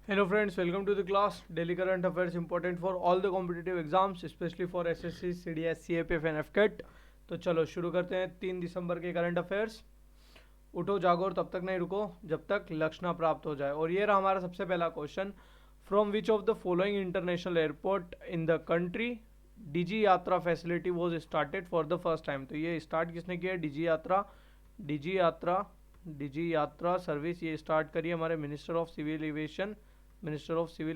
Hello friends, welcome to the class. Daily current affairs important for all the competitive exams, especially for SSC, CDS, CAPF and FCAT. तो चलो शुरू करते हैं 3 दिसंबर के current affairs. उठो जागो और तब तक नहीं रुको जब तक लक्ष्य ना प्राप्त हो जाए। और ये रहा हमारा सबसे पहला question. From which of the following international airport in the country DigiYatra facility was started for the first time. तो ये स्टार्ट किसने किया? डीजी यात्रा डीजी यात्रा सर्विस ये स्टार्ट करी हमारे minister of civil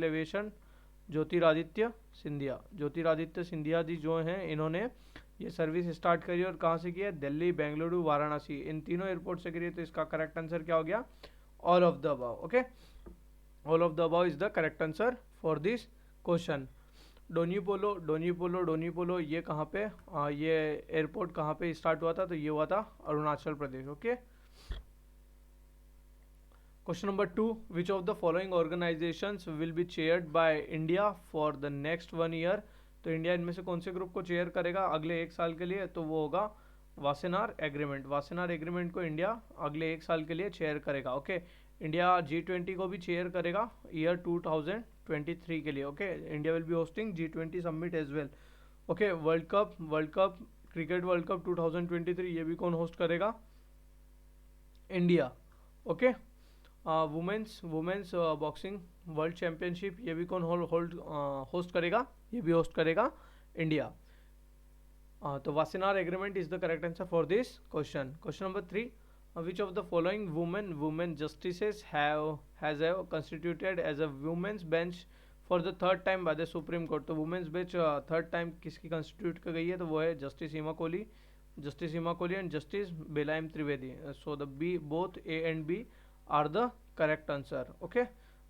aviation Jyotiraditya Scindia ji जो हैं, इन्होंने ये सर्विस स्टार्ट करी। और कहाँ से किया? दिल्ली, बेंगलुरु, वाराणसी, इन तीनों एयरपोर्ट से करी। तो इसका करेक्ट आंसर क्या हो गया? All of the above. Okay, all of the above is the correct answer for this question. Donyi Polo ये कहाँ पे ये एयरपोर्ट कहाँ पे स्टार्ट हुआ था? तो ये हुआ था Arunachal Pradesh. Okay, question number 2, which of the following organisations will be chaired by India for the next 1 year. तो इंडिया इनमें से कौन से ग्रुप को चेयर करेगा अगले 1 साल के लिए? तो वो होगा वासेनार एग्रीमेंट को इंडिया अगले 1 साल के लिए चेयर करेगा। ओके, इंडिया G20 को भी चेयर करेगा ईयर 2023 के लिए। Okay, India will be hosting G20 summit as well. Okay, world cup cricket world cup 2023 ये भी कौन होस्ट करेगा? India. Okay, women's boxing world championship ये भी कौन होस्ट करेगा? ये भी होस्ट करेगा इंडिया। तो Wassenaar agreement is the correct answer for this question. Question number 3, which of the following women justices has constituted as a women's bench for the third time by the supreme court. तो women's bench third time किसकी constitute कर गई है? तो वो है justice Hima Kohli and justice Bela M Trivedi. So the B both A and B are the correct answer. Okay,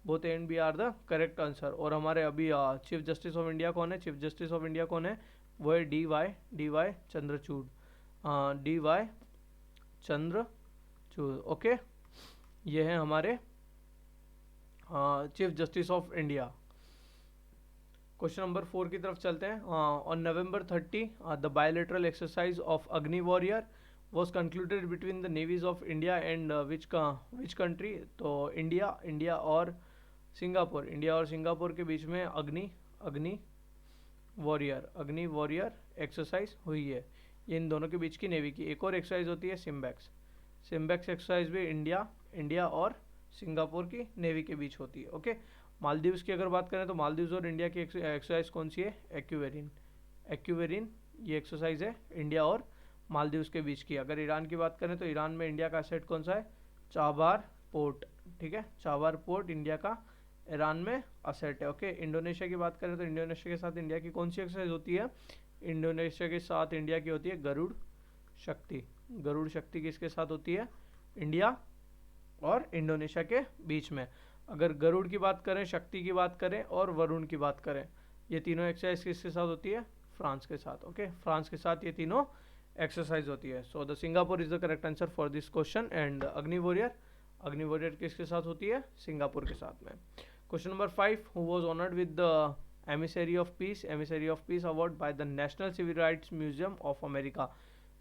both A and B are the correct answer. और हमारे अभी चीफ जस्टिस ऑफ इंडिया कौन है? चीफ जस्टिस ऑफ इंडिया कौन है? वो है D Y Chandrachud. D Y Chandrachud. Okay, ये है हमारे chief justice of India. Question number 4 की तरफ चलते हैं। On November 30 the bilateral exercise of Agni warrior was concluded between the navies of India and which country. तो इंडिया और सिंगापुर के बीच में अग्नि वॉरियर एक्सरसाइज हुई है। ये इन दोनों के बीच की नेवी की। एक और एक्सरसाइज होती है सिम्बैक्स एक्सरसाइज भी इंडिया और सिंगापुर की नेवी के बीच होती है। ओके, मालदीव्स की अगर बात करें तो मालदीव्स और इंडिया की एक्सरसाइज कौन सी है? एक्यूवेरिन ये एक्सरसाइज है इंडिया और मालदीव्स के बीच की। अगर ईरान की बात करें तो ईरान में इंडिया का एसेट कौन सा है? चाबार पोर्ट। ठीक है, चाबार पोर्ट इंडिया का ईरान में असेट है। ओके, इंडोनेशिया की बात करें तो इंडोनेशिया के साथ इंडिया की कौन सी एक्सरसाइज होती है? इंडोनेशिया के साथ इंडिया की होती है गरुड़ शक्ति किसके साथ होती है? इंडिया और इंडोनेशिया के बीच में। अगर गरुड़ की बात करें, शक्ति की बात करें और वरुण की बात करें, ये तीनों एक्सरसाइज किसके साथ होती है? फ्रांस के साथ। ओके, फ्रांस के साथ ये तीनों एक्सरसाइज होती है। So the Singapore is the correct answer for this question. And Agni warrior किसके साथ होती है? सिंगापुर के साथ में। Question number 5, who was honoured with the emissary of peace award by the national civil rights museum of America.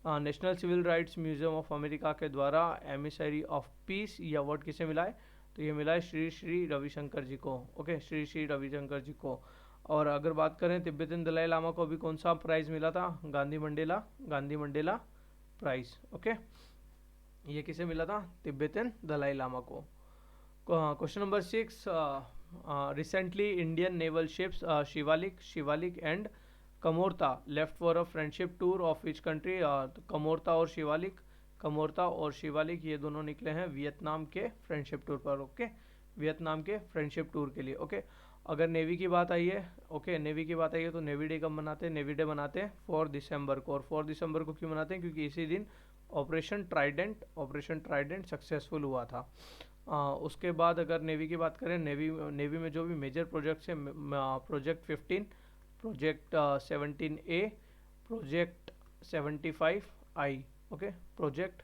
National civil rights museum of America के द्वारा emissary of peace ये अवार्ड किसे मिला है? तो ये मिला है श्री रविशंकर जी को। ओके, श्री रविशंकर जी को। और अगर बात करें तिब्बतन दलाई लामा को अभी कौन सा प्राइज़ मिला था? Gandhi Mandela price. ओके, ये किसे मिला था? तिब्बतन दलाई लामा को। Question number 6, recently Indian naval ships Shivalik and Kamorta left for a friendship tour of which country. Kamorta और शिवालिक ये दोनों निकले हैं वियतनाम के फ्रेंडशिप टूर पर। ओके, वियतनाम के फ्रेंडशिप टूर के लिए। ओके, अगर नेवी की बात आई है, तो नेवी डे कब मनाते हैं? नेवी डे मनाते हैं 4 दिसंबर को। और 4 दिसंबर को क्यों मनाते हैं? क्योंकि इसी दिन ऑपरेशन ट्राइडेंट सक्सेसफुल हुआ था। उसके बाद अगर नेवी की बात करें, नेवी में जो भी मेजर प्रोजेक्ट्स हैं, project 15, project 17A, project 75I। Okay, project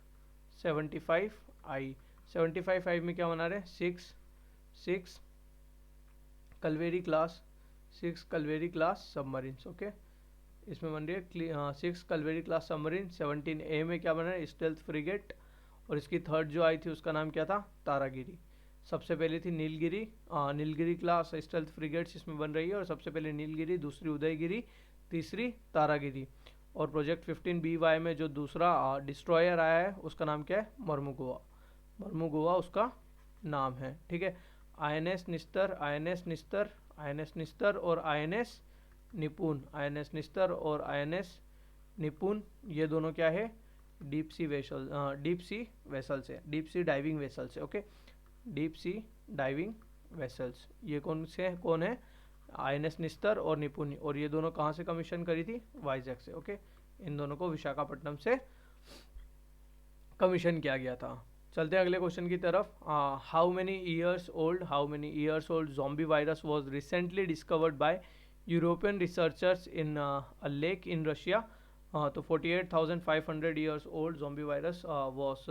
75I 75I में क्या बना रहे हैं? Six Kalvari class submarines. Okay, इसमें बन रही है 6 कलवेरी क्लास सबमरीन। 17A में क्या बना है? Stealth frigate. और इसकी थर्ड जो आई थी उसका नाम क्या था? तारागिरी। सबसे पहली थी Nilgiri, Nilgiri class stealth frigates इसमें बन रही है, और सबसे पहले नीलगिरी, दूसरी उदयगिरी, तीसरी तारागिरी। और प्रोजेक्ट 15BY में जो दूसरा डिस्ट्रॉयर आया है उसका नाम क्या है, मर्मुगुआ। मर्मुगुआ उसका नाम है, ठीक है। INS निस्तर, INS निस्तर, INS निस्तर और INS निपुण, INS निस्तर और INS निपुण, ये दोनों क्या है, deep sea vessel, deep sea vessels है, डीप सी डाइविंग वेसल्स है, okay. Deep sea diving vessels, ये कौन है, INS निस्तर और निपुण, और ये दोनों कहाँ से कमीशन करी थी, वाइजैक से, ओके। इन दोनों को विशाखापट्टनम से कमीशन किया गया था। चलते हैं अगले क्वेश्चन की तरफ। How many years old zombie virus was recently discovered by European researchers in a lake in Russia. तो 48,500 years old zombie virus was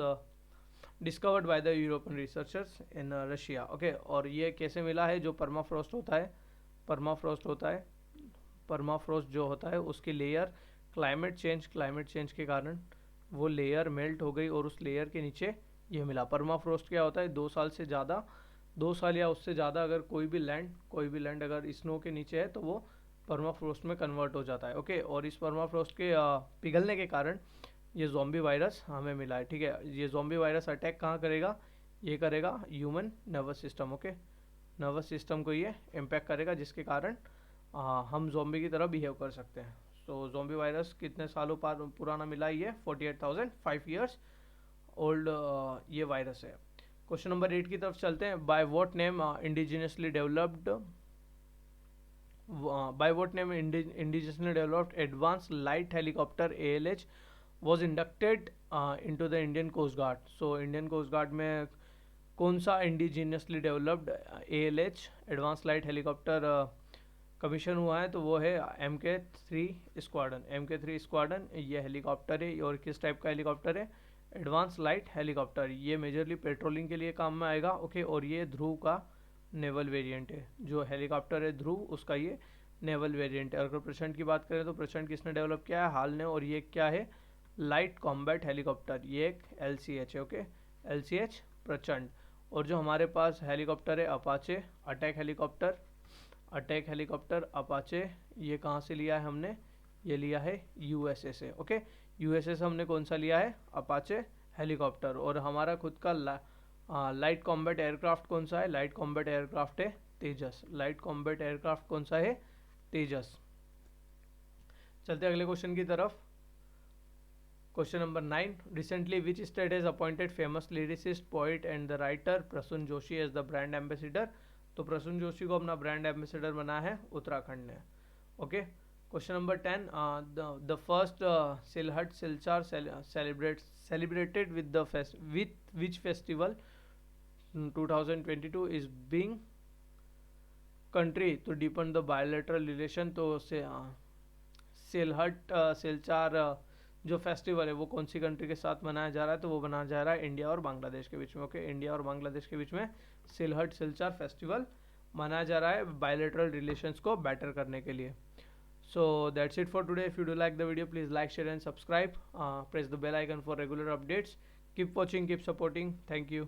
discovered by the European researchers in Russia, okay. और ये कैसे मिला है, जो permafrost होता है, permafrost जो होता है उसकी लेयर क्लाइमेट चेंज के कारण वो लेयर मेल्ट हो गई, और उस लेयर के नीचे ये मिला। परमाफ्रॉस्ट क्या होता है, 2 साल या उससे ज़्यादा अगर कोई भी लैंड अगर स्नो के नीचे है तो वो परमाफ्रॉस्ट में कन्वर्ट हो जाता है, ओके। और इस परमाफ्रॉस्ट के पिघलने के कारण ये ज़ॉम्बी वायरस हमें मिला है, ठीक है। ये ज़ॉम्बी वायरस अटैक कहाँ करेगा, ये करेगा human nervous system, okay. Nervous system को ये इम्पैक्ट करेगा, जिसके कारण हम ज़ॉम्बी की तरह बिहेव कर सकते हैं। सो ज़ॉम्बी वायरस कितने सालों पुराना मिला, ये 48,005 ईयर्स ओल्ड ये वायरस है। क्वेश्चन नंबर 8 की तरफ चलते हैं। By what name indigenously developed advance light helicopter ALH was inducted into the Indian Coast Guard. So Indian coast guard में कौन सा indigenously developed ALH advance light helicopter commission हुआ है, तो वो है MK3 स्क्वाड्रन। ये हेलीकॉप्टर है, और किस टाइप का हेलीकॉप्टर है, एडवांस लाइट हेलीकॉप्टर। ये मेजरली पेट्रोलिंग के लिए काम में आएगा, ओके। और ये ध्रुव का नेवल वेरिएंट है, जो हेलीकॉप्टर है ध्रुव उसका ये नेवल वेरिएंट है। अगर प्रचंड की बात करें तो प्रचंड किसने डेवलप किया है, हाल ने, और ये क्या है, लाइट कॉम्बैट हेलीकॉप्टर, ये एक LCH है, ओके, LCH प्रचंड। और जो हमारे पास हेलीकॉप्टर है अपाचे अटैक हेलीकॉप्टर अपाचे, ये कहाँ से लिया है हमने, ये लिया है USA से, ओके। USA से हमने कौन सा लिया है, अपाचे हेलीकॉप्टर। और हमारा खुद का लाइट कॉम्बैट एयरक्राफ्ट कौन सा है, लाइट कॉम्बैट एयरक्राफ्ट है तेजस। लाइट कॉम्बैट एयरक्राफ्ट कौन सा है, तेजस। चलते अगले क्वेश्चन की तरफ। Question number 9, recently which state has appointed famous lyricist, poet and the writer Prasoon Joshi as the brand ambassador. तो प्रसून जोशी को अपना ब्रांड एम्बेसडर बना है उत्तराखंड ने, okay. Question number 10, the first Sylhet Silchar celebrated with which festival 2022 is being country to deepen the bilateral relation. तो सिलहट सिलचार जो festival है वो कौन सी कंट्री के साथ मनाया जा रहा है, तो वो मनाया जा रहा है इंडिया और बांग्लादेश के बीच में, ओके। इंडिया और बांग्लादेश के बीच में सिलहट सिलचार फेस्टिवल मनाया जा रहा है बायोलेटरल रिलेशंस को बेटर करने के लिए। So that's it for today. If you do like the video, please like, share and subscribe. Press the bell icon for regular updates. Keep watching, keep supporting. Thank you.